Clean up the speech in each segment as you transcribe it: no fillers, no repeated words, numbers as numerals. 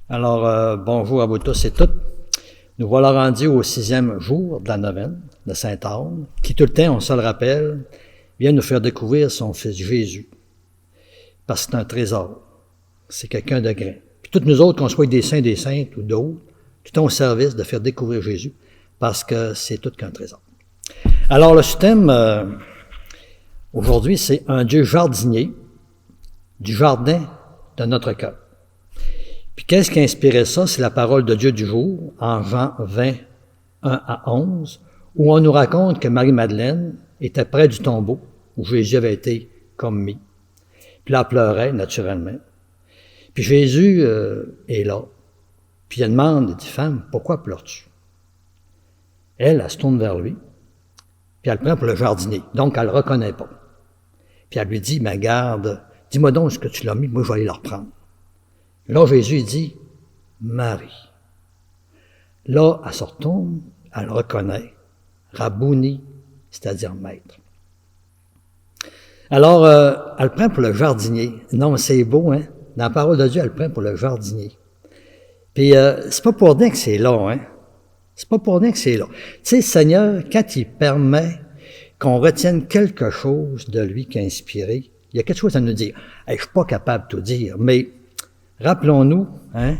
Bonjour à vous tous et toutes. Nous voilà rendus au 6e jour de la neuvaine de Saint-Anne, qui tout le temps, on se le rappelle, vient nous faire découvrir son Fils Jésus. Parce que c'est un trésor. C'est quelqu'un de grand. Puis toutes nous autres, qu'on soit des saintes ou d'autres, tout est au service de faire découvrir Jésus, parce que c'est tout qu'un trésor. Alors, le thème, aujourd'hui, c'est un Dieu jardinier, du jardin de notre cœur. Puis qu'est-ce qui a inspiré ça? C'est la parole de Dieu du jour, en Jean 20, 1 à 11, où on nous raconte que Marie-Madeleine était près du tombeau où Jésus avait été commis. Puis là, elle pleurait, naturellement. Puis Jésus est là. Puis elle demande, elle dit, « Femme, pourquoi pleures-tu? » Elle se tourne vers lui, puis elle le prend pour le jardinier. Donc, elle ne le reconnaît pas. Puis elle lui dit, « Mais garde, dis-moi donc ce que tu l'as mis, moi je vais aller le reprendre. » Là, Jésus dit, « Marie. » Là, elle se retourne, elle le reconnaît, Rabouni, c'est-à-dire maître. Alors, elle le prend pour le jardinier. Non, c'est beau, hein? Dans la parole de Dieu, elle le prend pour le jardinier. Puis, c'est pas pour rien que c'est là, hein? C'est pas pour rien que c'est là. Tu sais, Seigneur, quand il permet qu'on retienne quelque chose de lui qui a inspiré, il y a quelque chose à nous dire. Hey, je suis pas capable de tout dire, mais rappelons-nous, hein,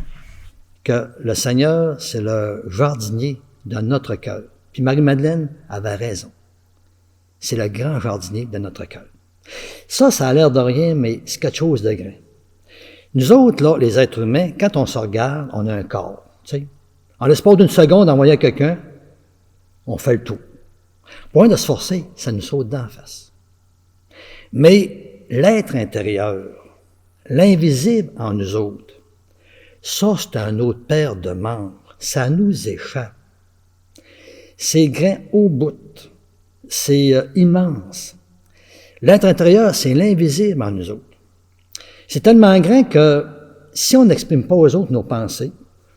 que le Seigneur, c'est le jardinier de notre cœur. Puis Marie-Madeleine avait raison. C'est le grand jardinier de notre cœur. Ça a l'air de rien, mais c'est quelque chose de grand. Nous autres, là, les êtres humains, quand on se regarde, on a un corps, tu sais. En l'espace d'une seconde, en voyant quelqu'un, on fait le tour. Point de se forcer, ça nous saute d'en face. Mais l'être intérieur, l'invisible en nous autres, ça, c'est un autre paire de membres. Ça nous échappe. C'est grand au bout. C'est immense. L'être intérieur, c'est l'invisible en nous autres. C'est tellement grand que si on n'exprime pas aux autres nos pensées,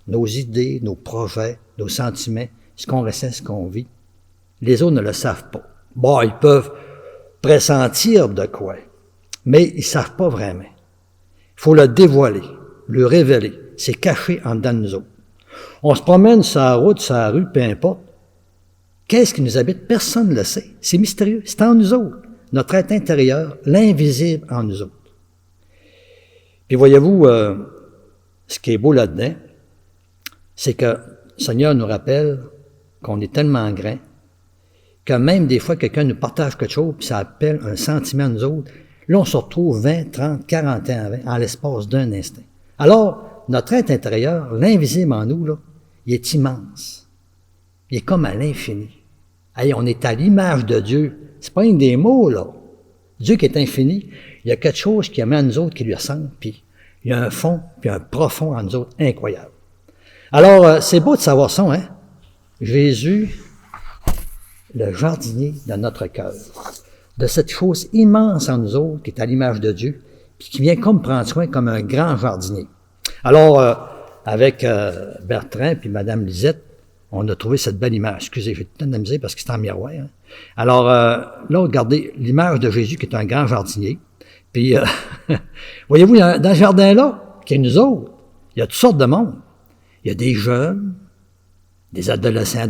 nos idées, nos projets, nos sentiments, ce qu'on ressent, ce qu'on vit, les autres ne le savent pas. Bon, ils peuvent pressentir de quoi, mais ils ne savent pas vraiment. Il faut le dévoiler, le révéler. C'est caché en dedans de nous autres. On se promène sur la route, sur la rue, peu importe. Qu'est-ce qui nous habite? Personne ne le sait. C'est mystérieux. C'est en nous autres. Notre être intérieur, l'invisible en nous autres. Puis voyez-vous, ce qui est beau là-dedans, c'est que le Seigneur nous rappelle qu'on est tellement grand que même des fois, quelqu'un nous partage quelque chose, puis ça appelle un sentiment à nous autres. Là, on se retrouve 20, 30, 40 ans avant, en l'espace d'un instant. Alors, notre être intérieur, l'invisible en nous, là, il est immense. Il est comme à l'infini. Hey, on est à l'image de Dieu. C'est pas une des mots, là. Dieu qui est infini, il y a quelque chose qui amène à nous autres qui lui ressemble, puis il y a un fond, puis un profond en nous autres incroyable. Alors, c'est beau de savoir ça, hein? Jésus, le jardinier de notre cœur, de cette chose immense en nous autres, qui est à l'image de Dieu, puis qui vient comme prendre soin comme un grand jardinier. Alors, avec Bertrand puis Madame Lisette, on a trouvé cette belle image. Excusez, j'ai tout le temps d'amuser parce que c'est en miroir. Hein? Alors, là, regardez l'image de Jésus qui est un grand jardinier. Puis, voyez-vous, dans ce jardin-là, qui est nous autres, il y a toutes sortes de monde. Il y a des jeunes, des adolescents,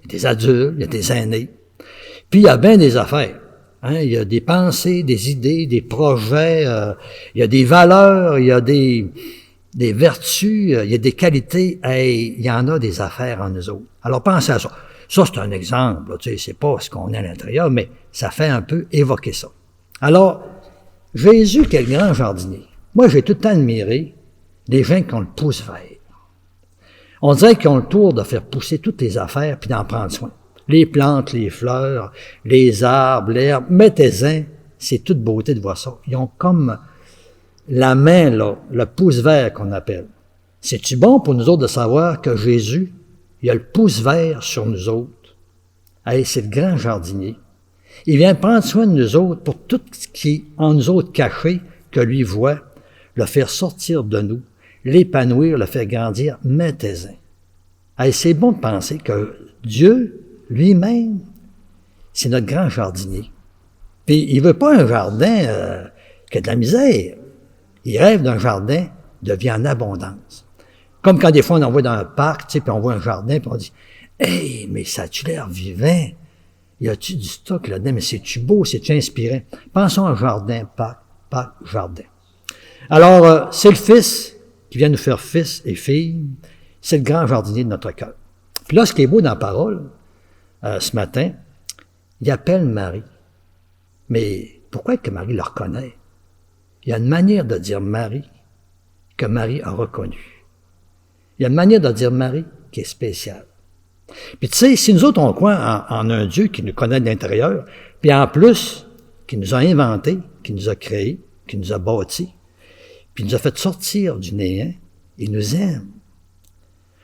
des adultes, il y a des aînés. Puis, il y a bien des affaires. Hein? Il y a des pensées, des idées, des projets, il y a des valeurs, il y a des vertus, il y a des qualités. Hey, il y en a des affaires en nous autres. Alors, pensez à ça. Ça, c'est un exemple. Tu sais, c'est pas ce qu'on est à l'intérieur, mais ça fait un peu évoquer ça. Alors, Jésus, qui est le grand jardinier. Moi, j'ai tout le temps admiré les gens qui ont le pouce vert. On dirait qu'ils ont le tour de faire pousser toutes les affaires puis d'en prendre soin. Les plantes, les fleurs, les arbres, l'herbe, mettez-en. C'est toute beauté de voir ça. Ils ont comme la main, là, le pouce vert qu'on appelle. C'est-tu bon pour nous autres de savoir que Jésus, il a le pouce vert sur nous autres? Hey, c'est le grand jardinier. Il vient prendre soin de nous autres pour tout ce qui est en nous autres caché, que lui voit, le faire sortir de nous, l'épanouir, le faire grandir, mettez-en. Hey, c'est bon de penser que Dieu, lui-même, c'est notre grand jardinier. Puis il veut pas un jardin qui a de la misère. Il rêve d'un jardin de vie en abondance. Comme quand des fois on en voit dans un parc, tu sais, puis on voit un jardin, puis on dit « Hey, mais ça a-tu l'air vivant? Y a-tu du stock là-dedans? Mais c'est-tu beau? C'est-tu inspirant? » Pensons à jardin, parc, jardin. Alors, c'est le Fils qui vient nous faire fils et filles. C'est le grand jardinier de notre cœur. Puis là, ce qui est beau dans la parole, ce matin, il appelle Marie. Mais pourquoi est-ce que Marie le reconnaît? Il y a une manière de dire Marie que Marie a reconnue. Il y a une manière de dire Marie qui est spéciale. Puis tu sais, si nous autres on croit en un Dieu qui nous connaît de l'intérieur, puis en plus, qui nous a inventés, qui nous a créés, qui nous a bâtis, puis nous a fait sortir du néant, il nous aime.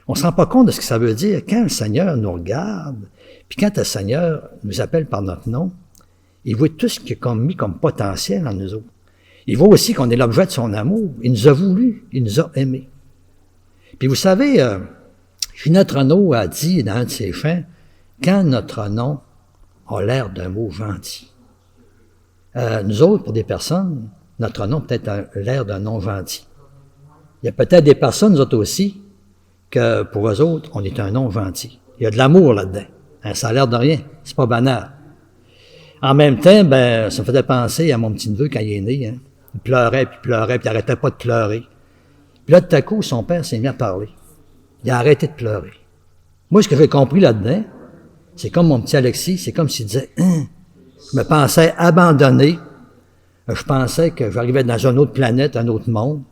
On ne se rend pas compte de ce que ça veut dire quand le Seigneur nous regarde, puis quand le Seigneur nous appelle par notre nom, il voit tout ce qui est mis comme potentiel en nous autres. Il voit aussi qu'on est l'objet de son amour. Il nous a voulu, il nous a aimés. Puis vous savez, Ginette Renaud a dit dans un de ses chants, quand notre nom a l'air d'un mot gentil. Nous autres, pour des personnes, notre nom peut-être l'air d'un nom gentil. Il y a peut-être des personnes, nous autres aussi, que pour eux autres, on est un nom gentil. Il y a de l'amour là-dedans. Hein, ça a l'air de rien. C'est pas banal. En même temps, ça me faisait penser à mon petit-neveu quand il est né. Hein. Il pleurait, puis il n'arrêtait pas de pleurer. Puis là, tout à coup, son père s'est mis à parler. Il a arrêté de pleurer. Moi, ce que j'ai compris là-dedans, c'est comme mon petit Alexis, c'est comme s'il disait, je me pensais abandonné. Je pensais que j'arrivais dans une autre planète, un autre monde.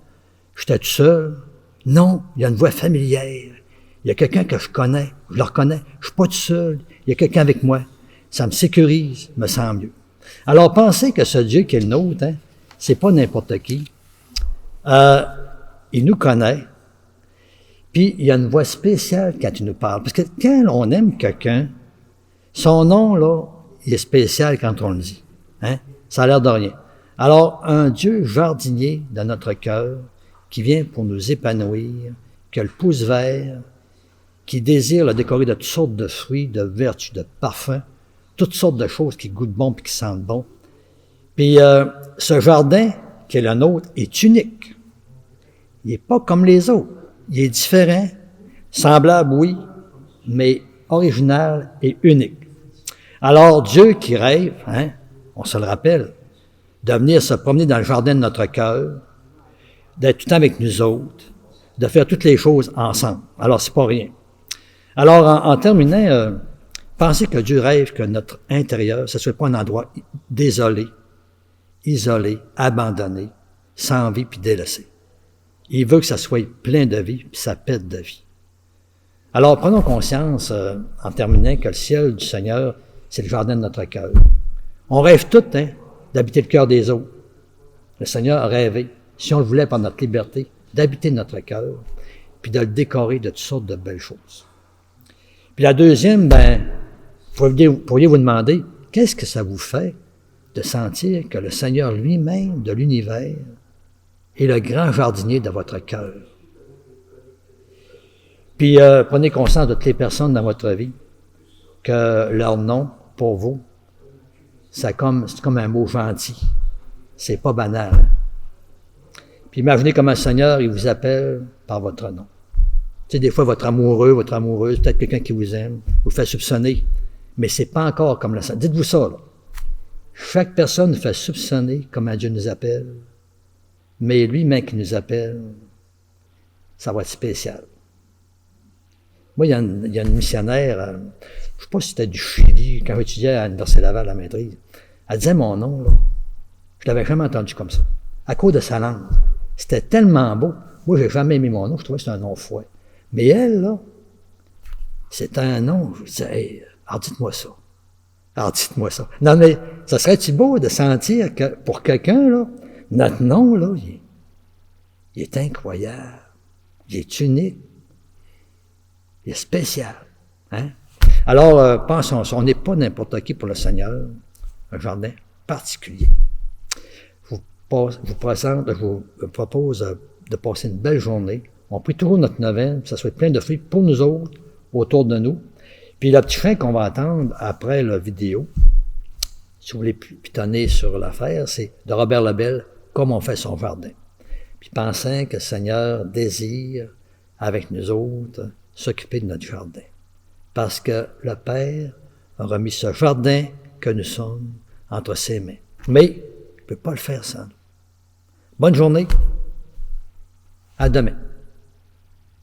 J'étais tout seul. Non, il y a une voix familière. Il y a quelqu'un que je connais. Je le reconnais. Je suis pas tout seul. Il y a quelqu'un avec moi. Ça me sécurise, me sent mieux. Alors, pensez que ce Dieu qui est le nôtre, hein, c'est pas n'importe qui. Il nous connaît. Puis, il y a une voix spéciale quand il nous parle. Parce que quand on aime quelqu'un, son nom, là, il est spécial quand on le dit. Hein? Ça a l'air de rien. Alors, un Dieu jardinier dans notre cœur, qui vient pour nous épanouir, qui a le pouce vert, qui désire le décorer de toutes sortes de fruits, de vertus, de parfums, toutes sortes de choses qui goûtent bon et qui sentent bon. Puis, ce jardin, qui est le nôtre, est unique. Il n'est pas comme les autres. Il est différent, semblable, oui, mais original et unique. Alors, Dieu qui rêve, hein, on se le rappelle, de venir se promener dans le jardin de notre cœur, d'être tout le temps avec nous autres, de faire toutes les choses ensemble. Alors, c'est pas rien. Alors, en terminant, pensez que Dieu rêve que notre intérieur, ce ne soit pas un endroit désolé, isolé, abandonné, sans vie puis délaissé. Il veut que ça soit plein de vie, puis ça pète de vie. Alors, prenons conscience, en terminant, que le ciel du Seigneur, c'est le jardin de notre cœur. On rêve tous, hein, d'habiter le cœur des autres. Le Seigneur a rêvé, si on le voulait par notre liberté, d'habiter notre cœur, puis de le décorer de toutes sortes de belles choses. Puis la deuxième, vous pourriez vous demander, qu'est-ce que ça vous fait de sentir que le Seigneur lui-même de l'univers est le grand jardinier de votre cœur? Puis prenez conscience de toutes les personnes dans votre vie, que leur nom, pour vous, c'est comme un mot gentil. C'est pas banal. Hein? Puis imaginez comme un Seigneur, il vous appelle par votre nom. Tu sais, des fois, votre amoureux, votre amoureuse, peut-être quelqu'un qui vous aime, vous fait soupçonner, mais c'est pas encore comme le Seigneur. Dites-vous ça, là. Chaque personne nous fait soupçonner comment Dieu nous appelle, mais lui-même qui nous appelle, ça va être spécial. Moi, il y a une missionnaire, je ne sais pas si c'était du Chili, quand j'étudiais à l'Université Laval, la maîtrise, elle disait mon nom, là. Je l'avais jamais entendu comme ça. À cause de sa langue. C'était tellement beau. Moi, j'ai jamais aimé mon nom, je trouvais que c'était un nom fouet. Mais elle, là, c'est un nom, je disais, hey, alors dites-moi ça. Alors dites-moi ça. Non, mais ça serait-tu beau de sentir que pour quelqu'un, là, notre nom, là, il est incroyable. Il est unique. Il est spécial. Hein? Alors, pensons, on n'est pas n'importe qui pour le Seigneur. Un jardin particulier. Je vous propose de passer une belle journée. On prie toujours notre neuvaine, que ça soit plein de fruits pour nous autres, autour de nous. Puis le petit chant qu'on va entendre après la vidéo, si vous voulez pitonner sur l'affaire, c'est de Robert Lebel, « Comme on fait son jardin ». Puis pensez que le Seigneur désire avec nous autres, s'occuper de notre jardin. Parce que le Père a remis ce jardin que nous sommes entre ses mains. Mais il ne peut pas le faire sans nous. Bonne journée. À demain.